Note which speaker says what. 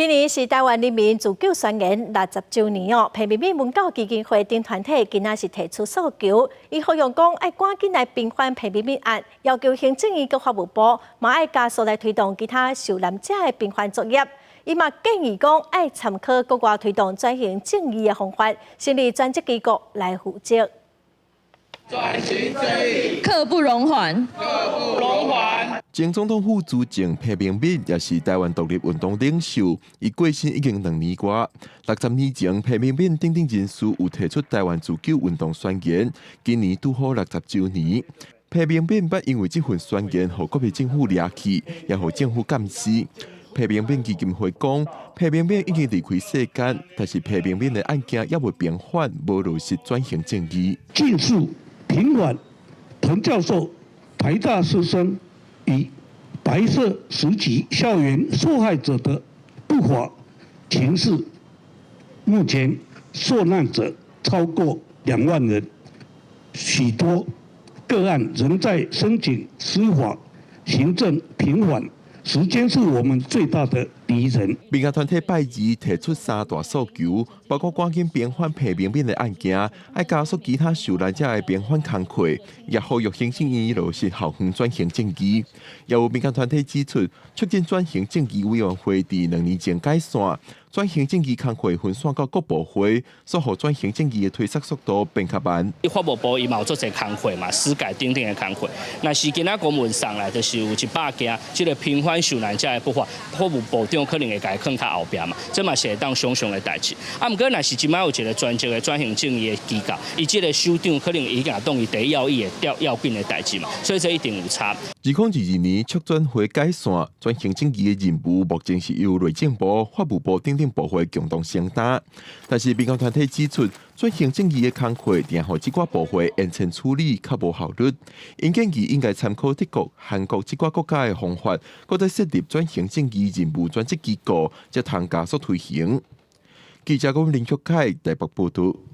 Speaker 1: 今年是台湾人民自救宣言60周年哦。平民文教基金会等团体今仔是提出诉求，伊呼吁讲要赶紧来平反平民案，要求行政院佮法务部嘛要加速来推动其他受难者的平反作业。伊嘛建议讲要参考国外推动转型正义的方法，成立专职机构来负责。
Speaker 2: 转型正义，
Speaker 3: 刻不容缓。
Speaker 2: 刻不容缓。
Speaker 4: 前总统副主席裴明敏也是台湾独立运动领袖，伊过身已经2年多。60年前，裴明敏等人士有提出台湾自救运动宣言，今年拄好60周年。裴明敏捌因为这份宣言，互国民政府掠去，也互政府监视。裴明敏基金会讲，裴明敏已经离开世间，但是裴明敏的案件也未平反，无落实转型正义。
Speaker 5: 近述平反彭教授台大师生与白色时期校园受害者的不法情事，目前受难者超过2万人，许多个案仍在申请司法、行政平反。 时间是我们最大的敌人。
Speaker 4: 民间团体拜二提出3大诉求，包括赶紧平反裴明敏的案件，要加速其他受难者的平反工作，也呼吁行政院落实校园转型正义。也有民间团体指出，促进转型正义委员会伫2年前解散，转型正义工会分散到各部会，所予转型正义的推速速度变较慢。
Speaker 6: 法务部伊嘛有做一个工会嘛，司改等等的工会。那是今仔公文上来，就是有100件，这个平反受难者的不法，法务部长可能会甲伊放较后壁嘛，这嘛是会当想象的代志。啊，毋过若是即摆有一个专职的转型正义的机构，伊这个首长可能已经当伊第一要义的要紧的代志嘛，所以这一定有差。
Speaker 4: 2022年促转会解散，转型正义的任务目前是由内政部、法务部等部会共同承担。但是民间团体指出，转型正义的工作定互这寡部会延前处理较无效率，因建议应该参考德国、韩国这寡国家的方法，搁再设立转型正义任务专职机构，才通加速推行。记者林旭凯台北报道。